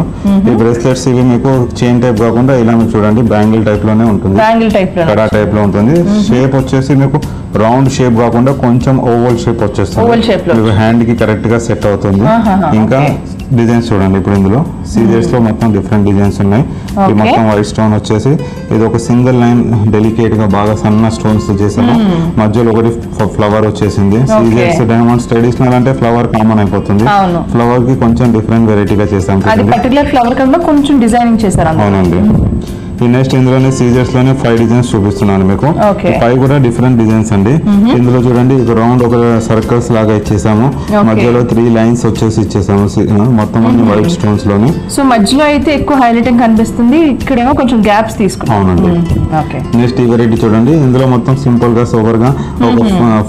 ఈ బ్రేస్లెట్స్ ఇవి మీకు చైన్ టైప్ కాకుండా ఇలా మీకు చూడండి బ్యాంగిల్ టైప్ లోనే ఉంటుంది, కడా టైప్ లో ఉంటుంది. షేప్ వచ్చేసి మీకు రౌండ్ షేప్ కాకుండా కొంచెం ఓవల్ షేప్ వచ్చేస్తుంది, మీకు హ్యాండ్ కి కరెక్ట్ గా సెట్ అవుతుంది. ఇంకా డిజైన్స్ చూడండి, ఇప్పుడు ఇందులో సీజర్స్ లో మొత్తం డిఫరెంట్ డిజైన్స్ ఉన్నాయి. ఇది మొత్తం వైట్ స్టోన్ వచ్చేసి ఇది ఒక సింగిల్ లైన్ డెలికేట్ గా బాగా సన్న స్టోన్స్ చేసాము. మధ్యలో ఒకటి ఫ్లవర్ వచ్చేసింది. సీజర్స్ డైమండ్స్ ట్రెడిషనల్ అంటే ఫ్లవర్ కామన్ అయిపోతుంది, ఫ్లవర్ కి కొంచెం డిఫరెంట్ వెరైటీగా చేసాం. కొంచెం డిజైనింగ్ చేశారు. అవునండి. ఈ నెక్స్ట్ ఇందులోనే సీజర్స్ లోనే 5 డిజైన్స్ చూపిస్తున్నాను మీకు. 5 కూడా డిఫరెంట్ డిజైన్స్ అండి. ఇందులో చూడండి ఒక రౌండ్ ఒక సర్కిల్స్ లాగా ఇచ్చేసాము, మధ్యలో 3 లైన్స్ వచ్చేసి ఇచ్చేసాము. మొత్తం అన్ని వైట్ స్టోన్స్ లోని. సో మధ్యలో అయితే ఎక్కువ హైలైటింగ్ కనిపిస్తుంది, ఇక్కడేమో కొంచెం గ్యాప్స్ తీసుకున్నాం. అవునండి. నెక్స్ట్ ఈ వెరైటీ చూడండి, ఇందులో మొత్తం సింపుల్ గా సూపర్ గా ఒక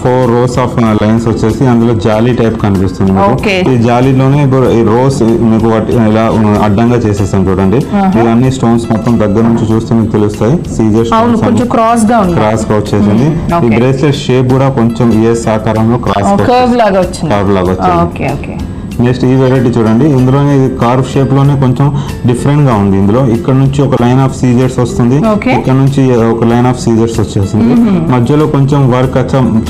4 రోస్ ఆఫ్ లైన్స్ వచ్చేసి అందులో జాలీ టైప్ కనిపిస్తుంది. ఈ జాలీలోనే ఈ రోస్ మీకు ఇలా అడ్డంగా చేసేస్తాం చూడండి. ఇవన్నీ స్టోన్స్ మొత్తం దగ్గర నుంచి చూస్తే మీకు తెలుస్తాయి. సీజర్స్ క్రాస్ గా వచ్చేసింది. ఈ బ్రేస్లెట్ షేప్ కూడా కొంచెం ఈఎస్ ఆకారంలో కర్వ్ లాగా వచ్చింది. నెక్స్ట్ ఈ వెరైటీ చూడండి, ఇందులోనే కార్వ్ షేప్ లోనే కొంచెం డిఫరెంట్ గా ఉంది. ఇందులో ఇక్కడ నుంచి ఒక లైన్ ఆఫ్ సీజర్స్ వస్తుంది, ఇక్కడ నుంచి ఒక లైన్ ఆఫ్ సీజర్స్ వచ్చేస్తుంది. మధ్యలో కొంచెం వర్క్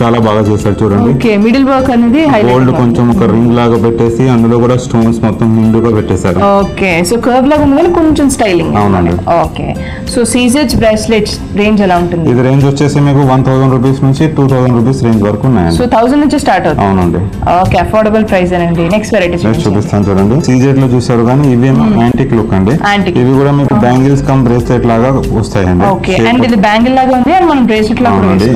చాలా బాగా చేశారు చూడండి. మిడిల్ వర్క్ అనేది గోల్డ్ కొంచెం ఒక రింగ్ లాగా పెట్టేసి అందులో కూడా స్టోన్స్ మొత్తం నిండుగా పెట్టేశారు. ఓకే, సో కర్వ్ లాగా ఉంది, కొంచెం స్టైలింగ్. అవునండి. Okay, so scissors bracelets range ఎలా ఉంటుంది? ఇది రేంజ్ వచ్చేసి మీకు 1000 రూపీస్ నుంచి 2000 రూపీస్ రేంజ్ వరకు ఉన్నాయండి. సో 1000 నుంచి స్టార్ట్ అవుతుంది. అవునండి. ఓకే, అఫోర్డబుల్ ప్రైస్ అండి. నెక్స్ట్ చూపిస్తాను చూడండి, సీజెట్ లో చూసారు కానీ ఇవేమో యాంటిక్ లుక్ అండి. ఇవి కూడా మీకు బ్యాంగిల్స్ కమ్ బ్రేస్లెట్ లాగా వస్తాయండి.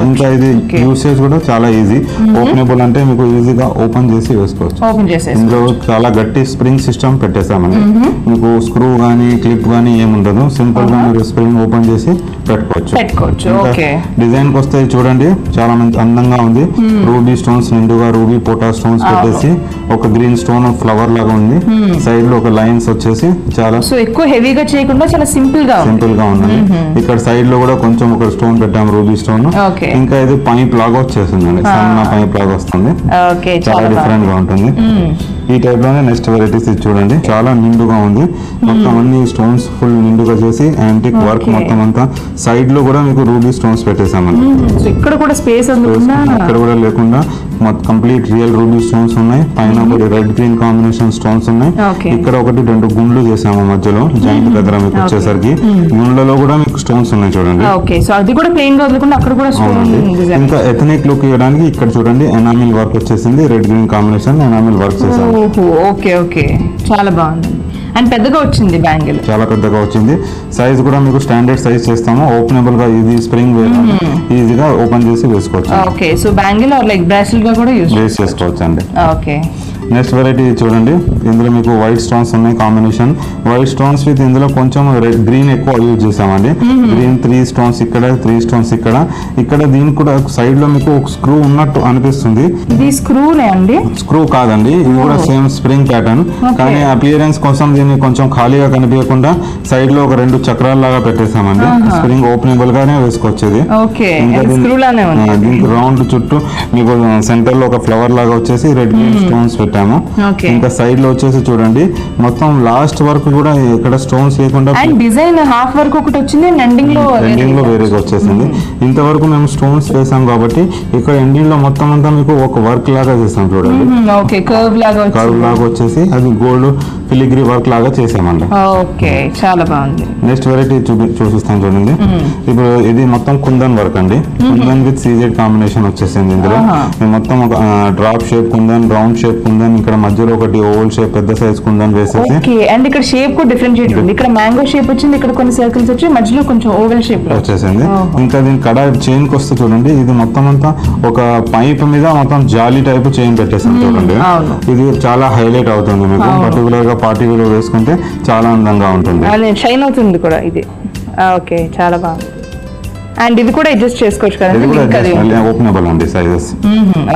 ఇంకా ఇది యూసేజ్ కూడా చాలా ఈజీ, ఓపెనబుల్ అంటే మీకు ఈజీగా ఓపెన్ చేసి వేసుకోవచ్చు. ఇందులో చాలా గట్టి స్ప్రింగ్ సిస్టమ్ పెట్టేసామండి. మీకు స్క్రూ గానీ క్లిప్ గానీ ఏముండదు, సింపుల్ గా మీరు స్ప్రింగ్ ఓపెన్ చేసి పెట్టుకోవచ్చు. డిజైన్ కి వస్తే చూడండి చాలా మంచి అందంగా ఉంది. రూబీ స్టోన్స్ నిండుగా రూబీ పోటా స్టోన్స్ పెట్టేసి ఒక గ్రీన్ స్టోన్ స్టోన్ ఫ్లవర్ లాగా ఉంది, సైడ్ లో ఒక లైన్స్ వచ్చేసి చాలా సో ఎక్కువ హెవీగా చేయకుండా చాలా సింపుల్ గా ఉంది. ఇక్కడ సైడ్ లో కూడా కొంచెం ఒక స్టోన్ పెట్టాము, రూబీ స్టోన్. ఇంకా ఇది పైప్ లాగా వచ్చేసిందండి, సన్న పైప్ లాగా వస్తుంది, చాలా డిఫరెంట్ గా ఉంటుంది. ఈ టైప్ లోనే నెక్స్ట్ వెరైటీస్ ఇది చూడండి, చాలా నిండుగా ఉంది, మొత్తం అన్ని స్టోన్స్ ఫుల్ నిండుగా చేసి యాంటిక్ వర్క్ మొత్తం అంతా. సైడ్ లో కూడా మీకు రూబీ స్టోన్స్ పెట్టేసామండి, ఇక్కడ కూడా స్పేస్ ఇక్కడ కూడా లేకుండా కంప్లీట్ రియల్ రూబీ స్టోన్స్ ఉన్నాయి. పైన ఒకటి రెడ్ గ్రీన్ కాంబినేషన్ స్టోన్స్ ఉన్నాయి. ఇక్కడ ఒకటి 2 గుండ్లు చేసాము మధ్యలో జాయింట్ దగ్గర మీకు వచ్చేసరికి. గుండ్లలో కూడా మీకు స్టోన్స్ ఉన్నాయి చూడండి. ఇంకా ఎథనిక్ లుక్ ఇవ్వడానికి ఇక్కడ చూడండి ఎనామిల్ వర్క్ వచ్చేసింది, red green combination enamel work చేసాము. ఓకే చాలా బాగుంది అండ్ పెద్దగా వచ్చింది బ్యాంగిల్, చాలా పెద్దగా వచ్చింది. సైజ్ కూడా మీకు స్టాండర్డ్ సైజ్ చేస్తాము, ఓపెనబుల్ గా, ఇది స్ప్రింగ్ ఈజీగా ఓపెన్ చేసి వేసుకోవచ్చు. Okay so bangle or like bracelet గా కూడా యూస్ చేసుకోవచ్చు అండి. ఓకే నెక్స్ట్ వెరైటీ చూడండి, ఇందులో మీకు వైట్ స్టోన్స్ ఉన్నాయి కాంబినేషన్. వైట్ స్టోన్స్ విత్ ఇందులో కొంచెం రెడ్ గ్రీన్ ఎక్కువ యూజ్ చేసామండి. గ్రీన్ 3 స్టోన్స్ ఇక్కడ, 3 స్టోన్స్ ఇక్కడ. ఇక్కడ దీనికి కూడా సైడ్ లో మీకు ఒక స్క్రూ ఉన్నట్టు అనిపిస్తుంది. ఇది స్క్రూనే అండి? స్క్రూ కాదండి, ఇది కూడా సేమ్ స్ప్రింగ్ ప్యాటర్న్, కానీ అపియరెన్స్ కోసం దీన్ని కొంచెం ఖాళీగా కనిపించకుండా సైడ్ లో ఒక 2 చక్రాల లాగా పెట్టేసామండి. స్ప్రింగ్ ఓపెనబుల్ గానే వేసుకోవచ్చేది. దీనికి రౌండ్ చుట్టూ మీకు సెంటర్ లో ఒక ఫ్లవర్ లాగా వచ్చేసి రెడ్ గ్రీన్ స్టోన్స్ పెట్టాము. ఇంకా సైడ్ లో వచ్చేసి చూడండి మొత్తం లాస్ట్ వరకు కూడా ఇక్కడ స్టోన్స్ లేకుండా డిజైన్ హాఫ్ వరకు ఒకటి వచ్చింది, ఎండింగ్ లో వేరేగా వచ్చేసింది. ఇంతవరకు మేము స్టోన్స్ వేసాం కాబట్టి ఇక్కడ ఎండింగ్ లో మొత్తం అంతా మీకు ఒక వర్క్ లాగా చేసాం చూడండి. కర్వ్ లాగా వచ్చేసి అది గోల్డ్ ఫిలిగ్రీ వర్క్ లాగా చేసామండి. ఓకే చాలా బాగుంది. నెక్స్ట్ వెరైటీ చూపిస్తాం చూడండి. ఇప్పుడు ఇది మొత్తం కుందన్ వర్క్ అండి, కుందన్ విత్ సీజెడ్ కాంబినేషన్ వచ్చేసింది. ఇందులో మొత్తం ఒక drop shape kundan, round shape kundan, ఇక్కడ మధ్యలో ఒకటి ఓవల్ షేప్ పెద్ద సైజ్ కుందన్ వేసేసి. అండ్ ఇక్కడ షేప్ కూడా డిఫరెంట్ ఉంది, ఇక్కడ మ్యాంగో షేప్ వచ్చింది, ఇక్కడ కొన్ని సర్కిల్స్ వచ్చి మధ్యలో కొంచెం ఓవల్ షేప్ వచ్చేసింది. ఇంకా దీని కడ చైన్ కి వస్తే చూడండి, ఇది మొత్తం అంతా ఒక పైప్ మీద మొత్తం జాలీ టైప్ చైన్ పెట్టేసాం చూడండి. ఇది చాలా హైలైట్ అవుతుంది మీకు, పర్టికులర్ గా పార్టీ వేర్ వేసుకుంటే చాలా అందంగా ఉంటుంది, షైన్ అవుతుంది కూడా ఇది. ఓకే చాలా బాగుంది. అండ్ ఇది కూడా అడ్జస్ట్ చేసుకోవచ్చు కదా, ఓపెనబుల్ అండి సైజెస్.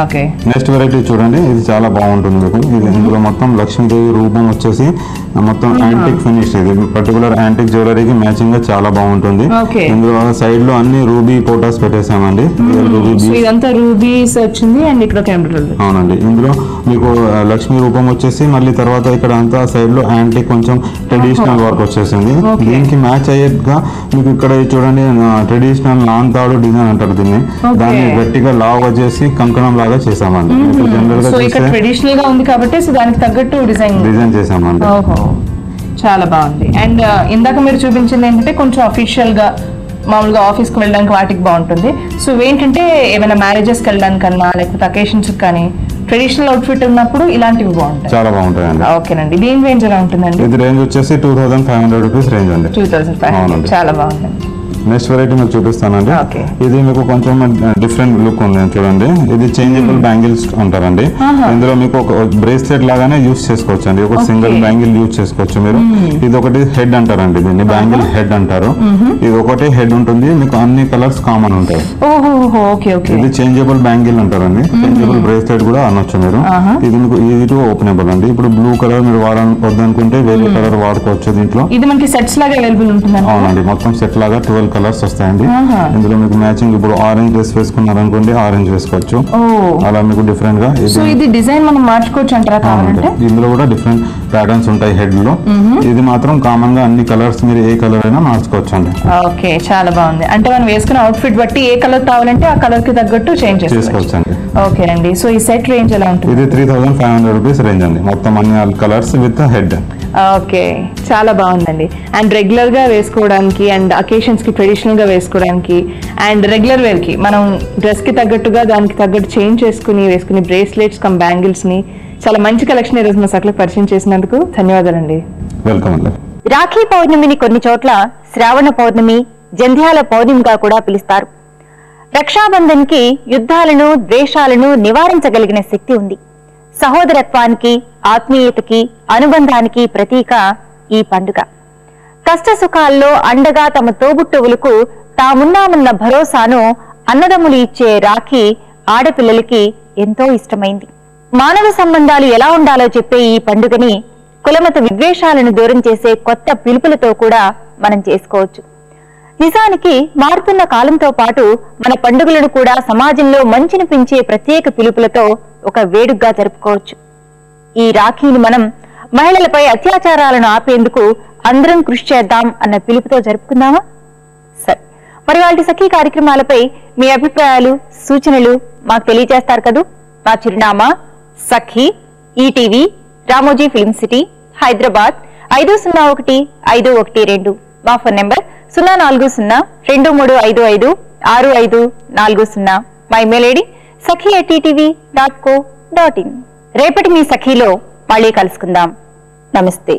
ఓకే నెక్స్ట్ వెరైటీ చూడండి, ఇది చాలా బాగుంటుంది మీకు. ఇది ఇందులో మొత్తం లక్ష్మీదేవి రూపం వచ్చేసి మొత్తం యాంటిక్ ఫినిష్, ఇది పర్టికులర్ యాంటిక్ జ్యువెలరీకి మ్యాచింగ్ గా చాలా బాగుంటుంది. ఇందులో సైడ్ లో అన్ని రూబీ పోటాస్ పెట్టేసామండి, ఇదంతా రూబీస్ వచ్చింది. అండ్ ఇక్కడ అవునండి, ఇందులో మీకు లక్ష్మీ రూపం వచ్చేసి మళ్ళీ తర్వాత ఇక్కడ అంతా సైడ్ లో యాంటిక్ కొంచెం ట్రెడిషనల్ వర్క్ వచ్చేసింది. దీనికి మ్యాచ్ అయ్యేట్టుగా మీకు ఇక్కడ చూడండి ట్రెడిషనల్ నాన్ తాడు డిజైన్ అంటారు దీన్ని, దాన్ని గట్టిగా లాగా చేసి కంకణం లాగా చేసామండి. జనరల్ గా ట్రెడిషనల్ గా ఉంది కాబట్టి దానికి తగ్గట్టు డిజైన్ చేసామండి. చాలా బాగుంది. అండ్ ఇందాక మీరు చూపించింది ఏంటంటే కొంచెం అఫీషియల్ గా మామూలుగా ఆఫీస్ కి వెళ్ళడానికి వాటికి బాగుంటుంది. సో ఏంటంటే ఏమైనా మ్యారేజెస్ కి వెళ్ళడానికన్నా లేకపోతే అకేషన్స్ కానీ ట్రెడిషనల్ అవుట్ఫిట్ ఉన్నప్పుడు ఇలాంటివి బాగుంటాయి, చాలా బాగుంటాయండి. ఓకేనండి, దీని రేంజ్ ఎలా ఉంటుందండి? ఇది రేంజ్ వచ్చేసి 2500 రూపీస్ రేంజ్ అండి. 2500, చాలా బాగుందండి. నెక్స్ట్ వెరైటీ మీకు చూపిస్తానండి. ఇది మీకు కొంచెం డిఫరెంట్ లుక్ ఉంది చూడండి. ఇది చేంజబుల్ బ్యాంగిల్స్ అంటారండి. ఇందులో మీకు ఒక బ్రేస్లెట్ లాగానే యూజ్ చేసుకోవచ్చు అండి, ఒక సింగిల్ బ్యాంగిల్ యూజ్ చేసుకోవచ్చు మీరు. ఇది ఒకటి హెడ్ అంటారండి, దీన్ని బ్యాంగిల్ హెడ్ అంటారు. ఇది ఒకటి హెడ్ ఉంటుంది, మీకు అన్ని కలర్స్ కామన్ ఉంటాయి. ఇది చేంజబుల్ బ్యాంగిల్ అంటారండి, చేంజబుల్ బ్రేస్లెట్ కూడా అనొచ్చు మీరు. ఇది మీకు ఇది ఓపెనబుల్ అండి. ఇప్పుడు బ్లూ కలర్ మీరు వాడవద్దు వేరే కలర్ వాడుకోవచ్చు దీంట్లో. ఇది మనకి సెట్స్ లాగా అవైలబుల్ ఉంటుంది. అవునండి, మొత్తం సెట్ లాగా 12 కలర్స్ వస్తాయండి. ఇందులో మీకు మ్యాచింగ్ ఇప్పుడు ఆరెంజ్ డ్రెస్ వేసుకున్నారు అనుకోండి, ఆరెంజ్ వేసుకోవచ్చు, అలా మీకు డిఫరెంట్ గా. ఇది డిజైన్ మనం మార్చుకోవచ్చు అంటారా కావాలంటే? ఇందులో కూడా డిఫరెంట్ ప్యాటర్న్స్ ఉంటాయి హెడ్ లో. ఇది మాత్రం కామన్ గా అన్ని కలర్స్ మీరు ఏ కలర్ అయినా మార్చుకోవచ్చు అండి. ఓకే చాలా బాగుంది. అంటే మనం వేసుకున్న అవుట్ఫిట్ బట్టి ఏ కలర్ కావాలంటే ఆ కలర్ కి తగ్గట్టు చేంజ్ చేసుకోవచ్చు అండి. ఓకే అండి, సో ఈ సెట్ రేంజ్ ఎలా ఉంటుంది? ఇది 3500 రూపీస్ రేంజ్ అండి, మొత్తం అన్ని కలర్స్ విత్ హెడ్. ఓకే చాలా బాగుందండి. అండ్ రెగ్యులర్ గా వేసుకోవడానికి అండ్ అకేషన్స్ కి ట్రెడిషనల్ గా వేసుకోవడానికి అండ్ రెగ్యులర్ వేర్ కి మనం డ్రెస్ కి తగ్గట్టుగా దానికి తగ్గట్టు చేంజ్ వేసుకుని బ్రేస్లెట్స్ కమ్ బ్యాంగిల్స్ ని చాలా మంచి కలెక్షన్ ఈ రోజు మా సకలకు పరిచయం చేసినందుకు ధన్యవాదాలండి. వెల్కమ్ అండి. రాఖీ పౌర్ణమిని కొన్ని చోట్ల శ్రావణ పౌర్ణమి, జంధ్యాల పౌర్ణమిగా కూడా పిలుస్తారు. రక్షాబంధన్ కి యుద్ధాలను, ద్వేషాలను నివారించగలిగిన శక్తి ఉంది. సహోదరత్వానికి, ఆత్మీయతకి, అనుబంధానికి ప్రతీక ఈ పండుగ. కష్ట సుఖాల్లో అండగా తమ తోబుట్టువులకు తామున్నామన్న భరోసాను అన్నదమ్ములు ఇచ్చే రాఖీ ఆడపిల్లలకి ఎంతో ఇష్టమైంది. మానవ సంబంధాలు ఎలా ఉండాలో చెప్పే ఈ పండుగని కులమత విద్వేషాలను దూరం చేసే కొత్త పిలుపులతో కూడా మనం చేసుకోవచ్చు. నిజానికి మారుతున్న కాలంతో పాటు మన పండుగలను కూడా సమాజంలో మంచిని పెంచే ప్రత్యేక పిలుపులతో ఒక వేడుకగా జరుపుకోవచ్చు. ఈ రాఖీని మనం మహిళలపై అత్యాచారాలను ఆపేందుకు అందరం కృషి చేద్దాం అన్న పిలుపుతో జరుపుకుందామా? సరే, మరి వాళ్ళ సఖీ కార్యక్రమాలపై మీ అభిప్రాయాలు, సూచనలు మాకు తెలియజేస్తారు కదూ. మా చిరునామా Sakhi, ETV, Ramoji Film City, Hyderabad 501512. మా ఫోన్ నెంబర్ 04023556540. మా ఇమెయిల్ ఐడి sakhi@ttv.co.in. రేపటి మీ సఖీలో మళ్ళీ కలుసుకుందాం. నమస్తే.